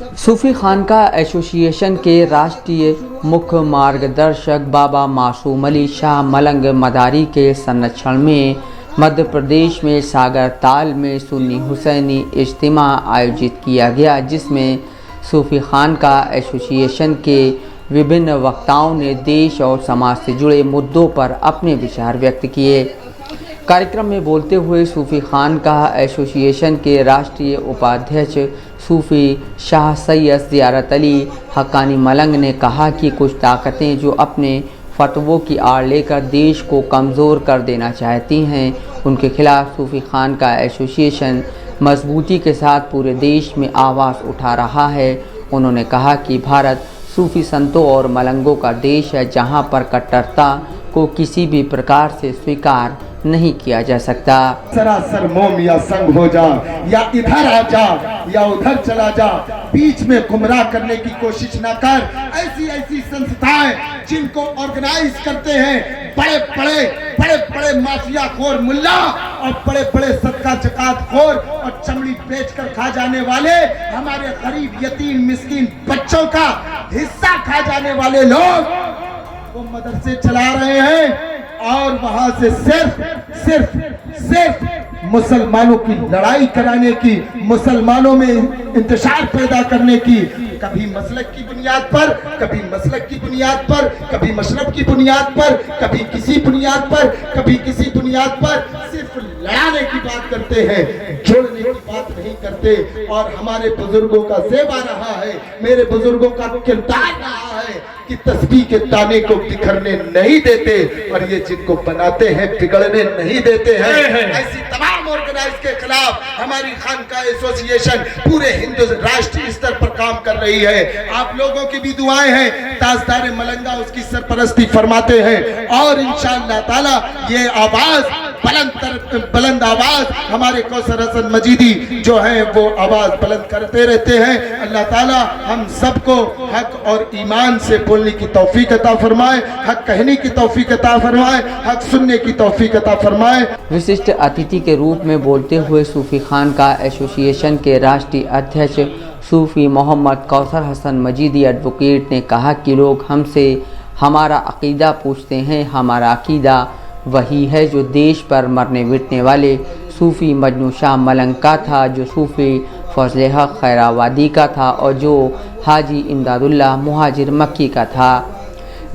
सूफी खानका association के राष्ट्रीय मुख्य मार्गदर्शक बाबा मासूम अली शाह मलंग मदारी के संरक्षण में मध्य प्रदेश में सागर ताल में सुन्नी हुसैनी इज्तिमा आयोजित किया गया, जिसमें सूफी खानका एसोसिएशन के विभिन्न वक्ताओं ने देश और समाज से जुड़े मुद्दों पर अपने विचार व्यक्त किए। कार्यक्रम में बोलते हुए सूफी खानका एसोसिएशन के राष्ट्रीय उपाध्यक्ष सूफी शाह सैयद ज़ियारत अली हक्कानी मलंग ने कहा कि कुछ ताकतें जो अपने फतवों की आड़ लेकर देश को कमज़ोर कर देना चाहती हैं, उनके खिलाफ सूफी खानका एसोसिएशन मजबूती के साथ पूरे देश में आवाज़ उठा रहा है। उन्होंने कहा कि भारत सूफी संतों और मलंगों का देश है, जहां पर कट्टरता को किसी भी प्रकार से स्वीकार नहीं किया जा सकता। सरासर मोम या संग हो जा, या इधर आ जा या उधर चला जा, बीच में गुमराह करने की कोशिश ना कर। ऐसी संस्थाएं जिनको ऑर्गेनाइज करते हैं बड़े बड़े माफिया खोर मुल्ला और बड़े सदका जकात खोर और चमड़ी बेच कर खा जाने वाले, हमारे गरीब यतीम मिस्कीन बच्चों का हिस्सा खा जाने वाले लोग वो मदरसे चला रहे हैं और वहां से सिर्फ मुसलमानों की लड़ाई कराने की, मुसलमानों में इंतशार पैदा करने की, कभी मसलक की बुनियाद पर, कभी मसलक की बुनियाद पर, कभी मशरब की बुनियाद पर, कभी किसी बुनियाद पर, कभी किसी बुनियाद पर, सिर्फ लड़ाने की बात करते हैं, जोड़ने की बात नहीं करते। और हमारे बुजुर्गों का सेवा रहा है, मेरे बुजुर्गों का किरदार रहा है कि तस्बीह के दाने को बिखरने नहीं देते और ये जिनको बनाते हैं बिगड़ने नहीं देते हैं। ऐसी तमाम ऑर्गेनाइज के खिलाफ हमारी खानका एसोसिएशन पूरे हिंदू राष्ट्रीय स्तर पर काम कर रही है। आप लोगों की भी दुआएं हैं, ताजदार मलंगा उसकी सरपरस्ती फरमाते हैं और इंशाअल्लाह ताला ये आवाज बुलंद आवाज हमारे कौसर हसन मजीदी जो हैं वो आवाज बुलंद करते रहते हैं। अल्लाह ताला हम सबको हक और ईमान से बोलने की तौफीक अता फरमाए, हक कहने की तौफीक अता फरमाए, हक सुनने की तौफीक अता फरमाए। विशिष्ट अतिथि के रूप में बोलते हुए सूफी खानका एसोसिएशन के राष्ट्रीय अध्यक्ष सूफी मोहम्मद कौसर हसन मजीदी एडवोकेट ने कहा कि लोग हमसे हमारा अकीदा पूछते हैं। हमारा अकीदा वही है जो देश पर मरने मिटने वाले सूफी मजनू शाह मलंग का था, जो सूफी फजल हक खैराबादी का था और जो हाजी इमदादुल्लाह मुहाजिर मक्की का था।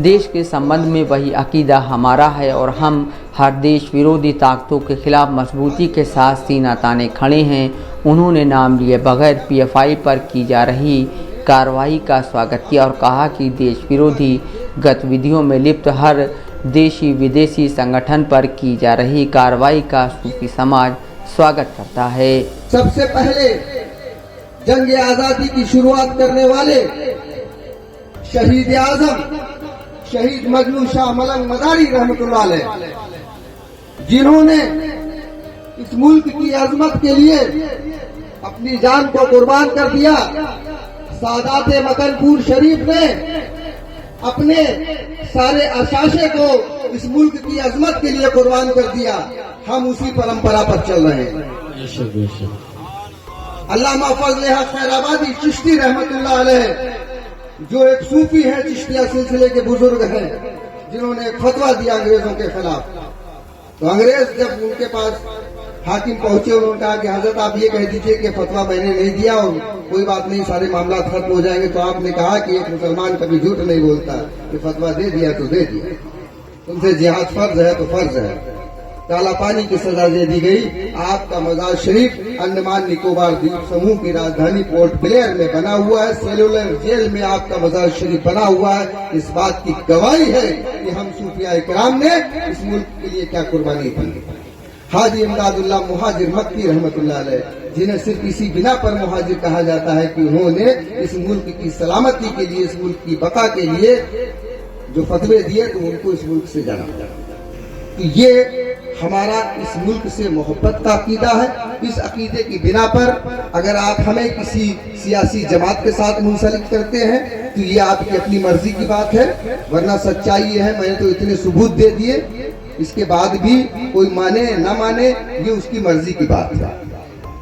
देश के संबंध में वही अकीदा हमारा है और हम हर देश विरोधी ताकतों के खिलाफ मजबूती के साथ सीना ताने खड़े हैं। उन्होंने नाम लिए बगैर PFI पर की जा रही कार्रवाई का स्वागत किया और कहा कि देश विरोधी गतिविधियों में लिप्त हर देशी विदेशी संगठन पर की जा रही कार्रवाई का सूफी समाज स्वागत करता है। सबसे पहले जंग आज़ादी की शुरुआत करने वाले शहीद आजम शहीद मजनू शाह मलंग मदारी रहमतुल्लाह अलैह, जिन्होंने इस मुल्क की अजमत के लिए अपनी जान को कुर्बान कर दिया। सादात मकनपुर शरीफ ने अपने सारे अशाशे को इस मुल्क की अजमत के लिए कुर्बान कर दिया। हम उसी परंपरा पर चल रहे हैं। अल्लामा फजल हक खैराबादी चिश्ती रहमतुल्लाह अलैह जो एक सूफी है, चिश्तिया सिलसिले के बुजुर्ग हैं, जिन्होंने एक फतवा दिया अंग्रेजों के खिलाफ। तो अंग्रेज जब उनके पास हाकिम पहुंचे, उन्होंने कहा कि हजरत आप ये कह दीजिए कि फतवा मैंने नहीं दिया और कोई बात नहीं, सारे मामला खत्म हो जाएंगे। तो आपने कहा कि एक मुसलमान कभी झूठ नहीं बोलता, कि फतवा दे दिया तो दे दिया, तुमसे जिहाद फर्ज है तो फर्ज है। काला पानी की सजा दे दी गई। आपका मजार शरीफ अंडमान निकोबार द्वीप समूह की राजधानी पोर्ट ब्लेयर में बना हुआ है। सेलुलर जेल में आपका मजार शरीफ बना हुआ है। इस बात की गवाही है कि हम सूफिया इकराम ने इस मुल्क के लिए क्या कुर्बानी दी। हाजी इमदादुल्लाह मुहाजिर मक्की रहमतुल्लाह अलैह, जिन्हें सिर्फ इसी बिना पर मुहाजिर कहा जाता है कि उन्होंने इस मुल्क की सलामती के लिए, इस मुल्क की बका के लिए जो फतवे दिए, तो उनको इस मुल्क से जाना। तो ये हमारा इस मुल्क से मोहब्बत का अकीदा है। इस अकीदे की बिना पर अगर आप हमें किसी सियासी जमात के साथ मुंसलिक करते हैं तो ये आपकी अपनी मर्जी की बात है, वरना सच्चाई ये है, मैंने तो इतने सबूत दे दिए, इसके बाद भी कोई माने ना माने ये उसकी मर्जी की बात है।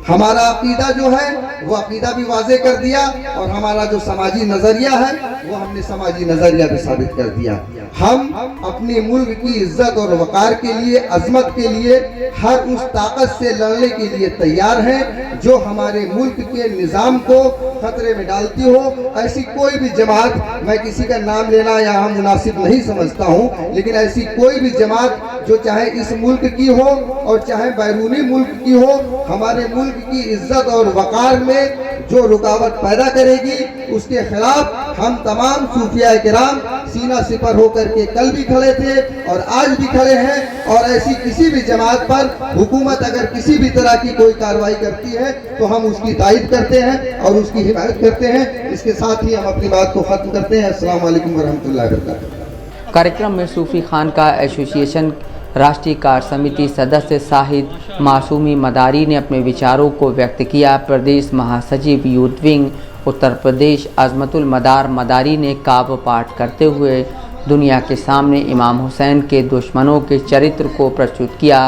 हमारा अकीदा जो है वो अकीदा भी वाजे कर दिया, और हमारा जो समाजी नजरिया है वो हमने समाजी नजरिया भी साबित कर दिया। हम अपने मुल्क की इज्जत और वकार के लिए, अजमत के लिए हर उस ताकत से लड़ने के लिए तैयार हैं जो हमारे मुल्क के निज़ाम को खतरे में डालती हो। ऐसी कोई भी जमात, मैं किसी का नाम लेना यहाँ मुनासिब नहीं समझता हूँ, लेकिन ऐसी कोई भी जमात जो चाहे इस मुल्क की हो और चाहे बैरूनी मुल्क की हो, हमारे मुल्क की इज्जत और वकार में जो रुकावट पैदा करेगी, उसके खिलाफ हम तमाम सूफिया किराम सीना सिपर होकर के कल भी खड़े थे और आज भी खड़े हैं। और ऐसी किसी भी जमात पर हुकूमत अगर किसी भी तरह की कोई कार्रवाई करती है तो हम उसकी तायद करते हैं और उसकी हिमायत करते हैं। इसके साथ ही हम अपनी बात को खत्म करते हैं। अस्सलाम वालेकुम वरहमतुल्लाहि वबरकातुहू। कार्यक्रम में सूफी खानका एसोसिएशन राष्ट्रीय कार्य समिति सदस्य साहिद मासूमी मदारी ने अपने विचारों को व्यक्त किया। प्रदेश महासचिव यूथ विंग उत्तर प्रदेश अजमतुल मदार मदारी ने काव्य पाठ करते हुए दुनिया के सामने इमाम हुसैन के दुश्मनों के चरित्र को प्रस्तुत किया।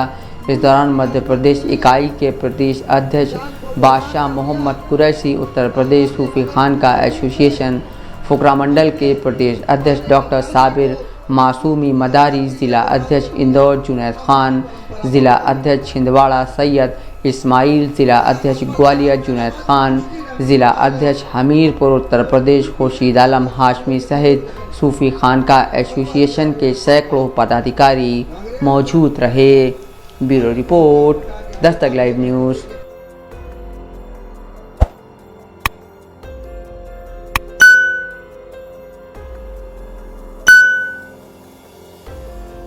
इस दौरान मध्य प्रदेश इकाई के प्रदेश अध्यक्ष बादशाह मोहम्मद कुरैशी, उत्तर प्रदेश सूफी खानका एसोसिएशन फुकरा मंडल के प्रदेश अध्यक्ष डॉक्टर साबिर मासूमी मदारी, ज़िला अध्यक्ष इंदौर जुनैद खान, ज़िला अध्यक्ष छिंदवाड़ा सैयद इस्माइल, ज़िला अध्यक्ष ग्वालियर जुनैद खान, ज़िला अध्यक्ष हमीरपुर उत्तर प्रदेश खुर्शीद आलम हाशमी सहित सूफी खानका एसोसिएशन के सैकड़ों पदाधिकारी मौजूद रहे। Bureau report, Dastak live news.